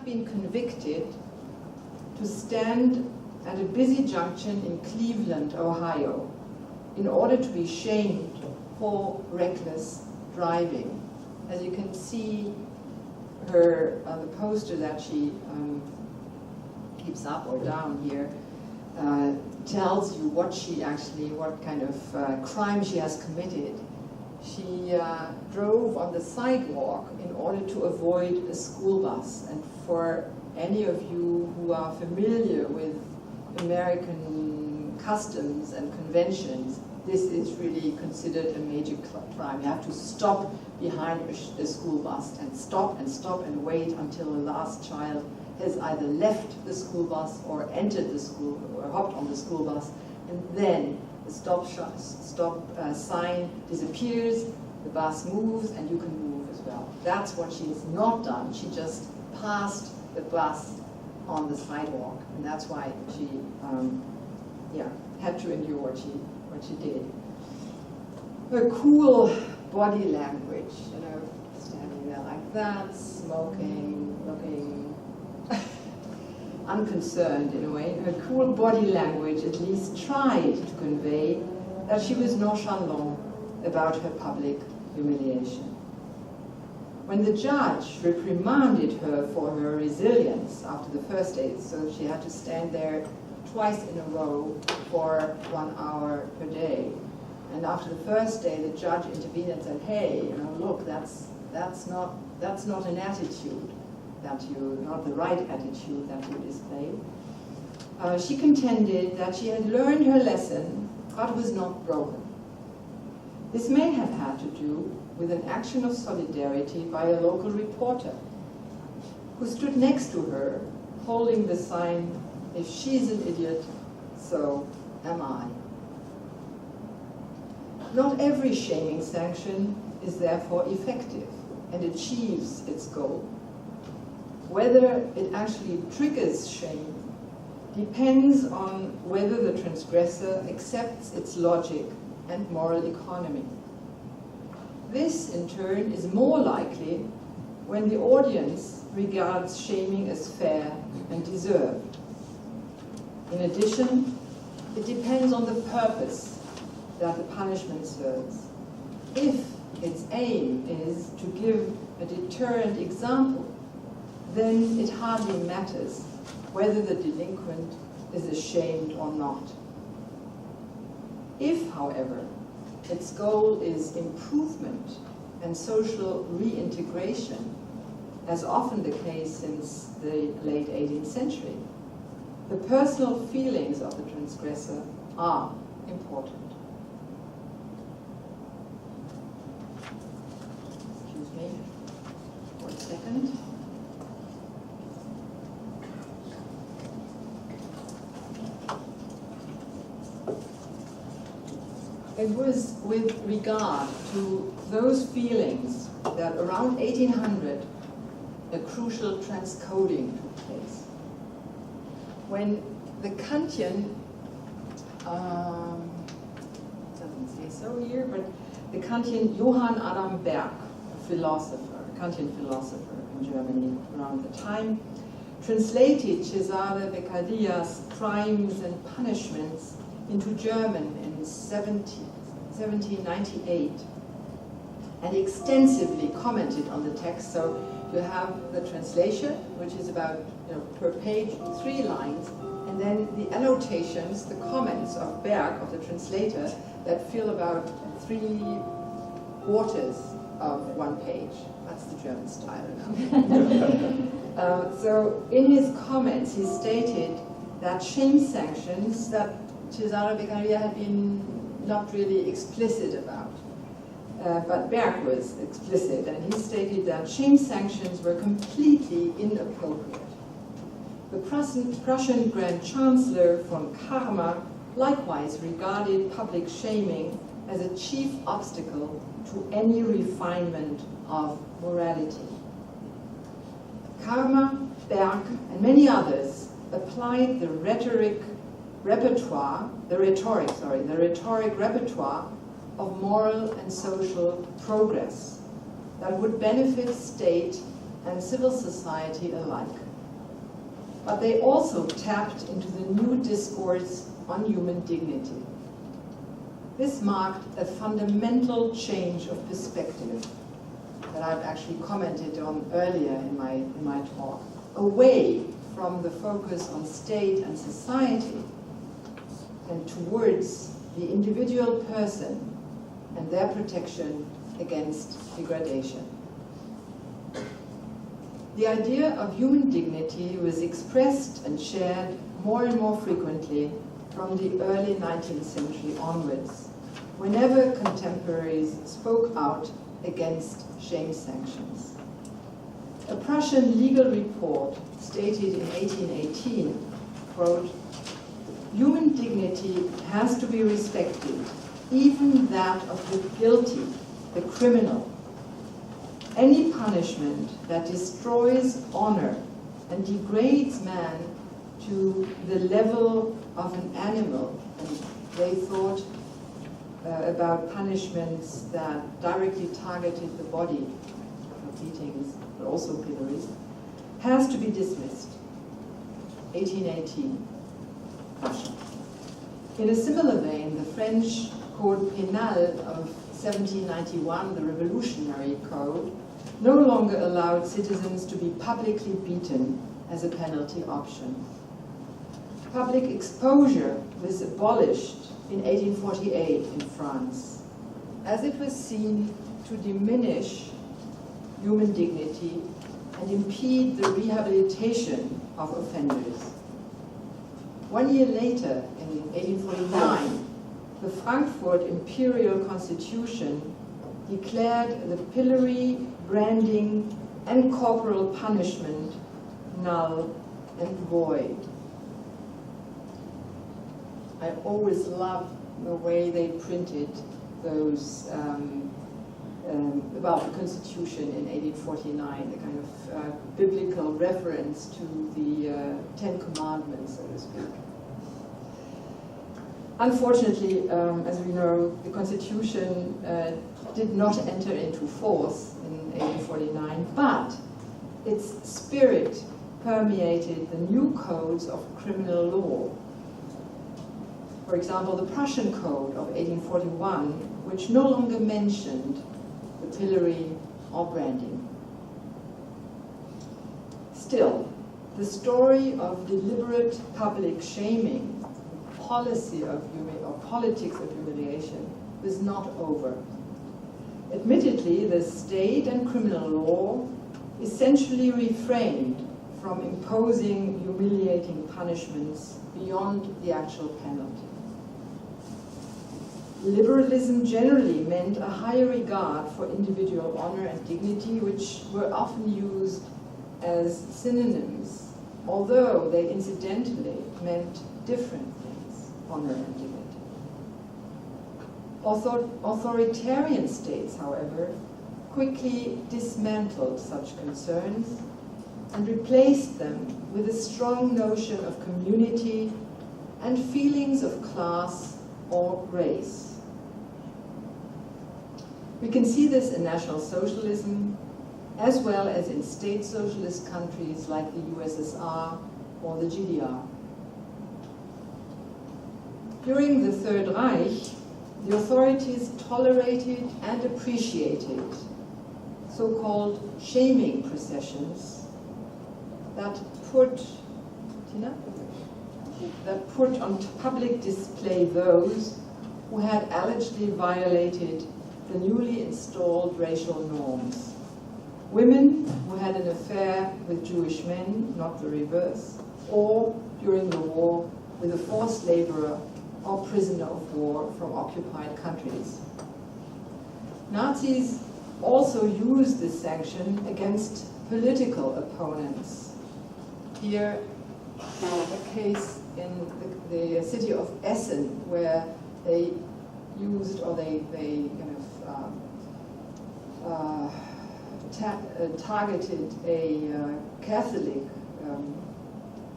been convicted to stand at a busy junction in Cleveland, Ohio, in order to be shamed for reckless driving. As you can see, her the poster that she keeps up or down here tells you what kind of crime she has committed. She drove on the sidewalk in order to avoid a school bus. And for any of you who are familiar with American customs and conventions, this is really considered a major crime. You have to stop behind a school bus and stop and wait until the last child has either left the school bus or entered the school or hopped on the school bus, and then the stop sign disappears, the bus moves, and you can move as well. That's what she has not done. She just passed the bus on the sidewalk, and that's why she had to endure what she did. Her cool body language, standing there like that, smoking, looking unconcerned in a way. Her cool body language at least tried to convey that she was nonchalant about her public humiliation. When the judge reprimanded her for her resilience after the first day, so she had to stand there twice in a row for 1 hour per day. And after the first day, the judge intervened and said, "Hey, look, that's not an attitude not the right attitude that you display." She contended that she had learned her lesson, but was not broken. This may have had to do with an action of solidarity by a local reporter who stood next to her, holding the sign, "If she's an idiot, so am I." Not every shaming sanction is therefore effective and achieves its goal. Whether it actually triggers shame depends on whether the transgressor accepts its logic and moral economy. This, in turn, is more likely when the audience regards shaming as fair and deserved. In addition, it depends on the purpose that the punishment serves. If its aim is to give a deterrent example, then it hardly matters whether the delinquent is ashamed or not. If, however, its goal is improvement and social reintegration, as often the case since the late 18th century, the personal feelings of the transgressor are important. Excuse me, 1 second. It was with regard to those feelings that around 1800 a crucial transcoding took place. When the Kantian, doesn't say so here, but the Kantian Johann Adam Berg, a Kantian philosopher in Germany around the time, translated Cesare Beccaria's Crimes and Punishments into German in 1798 and extensively commented on the text. So you have the translation, which is about per page 3 lines, and then the annotations, the comments of Berg, of the translator, that fill about 3/4 of 1 page. That's the German style now. So in his comments, he stated that shame sanctions that Cesare Beccaria had been not really explicit about, but Berg was explicit, and he stated that shame sanctions were completely inappropriate. The Prussian Grand Chancellor von Karma likewise regarded public shaming as a chief obstacle to any refinement of morality. Karma, Berg, and many others applied the rhetoric repertoire of moral and social progress that would benefit state and civil society alike. but they also tapped into the new discourse on human dignity. This marked a fundamental change of perspective that I've actually commented on earlier in my talk, away from the focus on state and society and towards the individual person and their protection against degradation. The idea of human dignity was expressed and shared more and more frequently from the early 19th century onwards, whenever contemporaries spoke out against shame sanctions. A Prussian legal report stated in 1818, quote, "Human dignity has to be respected, even that of the guilty, the criminal. Any punishment that destroys honor and degrades man to the level of an animal," and they thought about punishments that directly targeted the body, beatings, but also pillories, "has to be dismissed." 1818, Russia. In a similar vein, the French Code Penal of 1791, the Revolutionary Code, no longer allowed citizens to be publicly beaten as a penalty option. Public exposure was abolished in 1848 in France, as it was seen to diminish human dignity and impede the rehabilitation of offenders. 1 year later, in 1849, the Frankfurt Imperial Constitution declared the pillory, branding, and corporal punishment null and void. I always loved the way they printed those about the Constitution in 1849, the kind of biblical reference to the Ten Commandments, so to speak. Unfortunately, as we know, the Constitution did not enter into force in 1849, but its spirit permeated the new codes of criminal law. For example, the Prussian Code of 1841, which no longer mentioned the pillory or branding. Still, the story of deliberate public shaming, policy of or politics of humiliation, was not over. Admittedly, the state and criminal law essentially refrained from imposing humiliating punishments beyond the actual penalty. Liberalism generally meant a higher regard for individual honor and dignity, which were often used as synonyms, although they incidentally meant different things, honor and dignity. Authoritarian states, however, quickly dismantled such concerns and replaced them with a strong notion of community and feelings of class or race. We can see this in National Socialism, as well as in state socialist countries like the USSR or the GDR. During the Third Reich, the authorities tolerated and appreciated so-called shaming processions that put on public display those who had allegedly violated the newly installed racial norms. Women who had an affair with Jewish men, not the reverse, or during the war with a forced laborer or prisoner of war from occupied countries. Nazis also used this sanction against political opponents. Here, a case in the city of Essen, where they used, or they kind of targeted a Catholic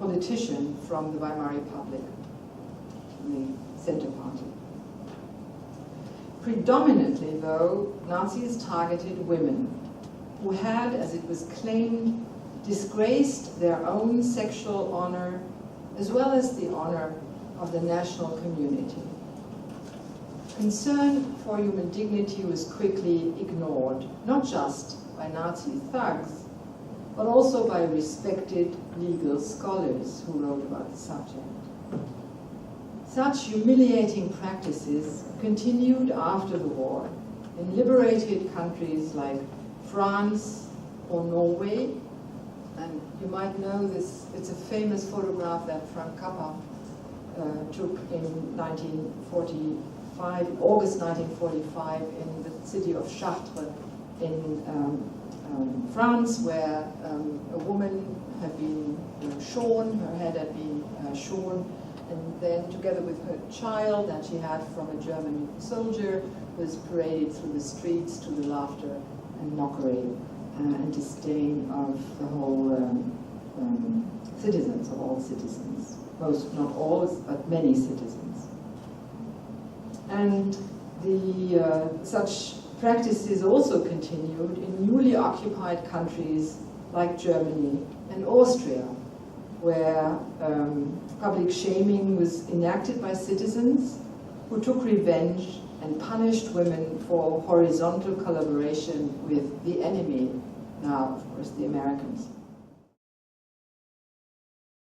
politician from the Weimar Republic, the Center Party. Predominantly, though, Nazis targeted women who had, as it was claimed, disgraced their own sexual honor as well as the honor of the national community. Concern for human dignity was quickly ignored, not just by Nazi thugs, but also by respected legal scholars who wrote about the subject. Such humiliating practices continued after the war in liberated countries like France or Norway. And you might know this, it's a famous photograph that Frank Capra took in 1945, August 1945, in the city of Chartres in France, where a woman had been shorn, her head had been shorn, and then together with her child that she had from a German soldier was paraded through the streets to the laughter and mockery and disdain of the whole citizens, of all citizens. Most, not all, but many citizens. And such practices also continued in newly occupied countries like Germany and Austria, where public shaming was enacted by citizens who took revenge and punished women for horizontal collaboration with the enemy, now, of course, the Americans.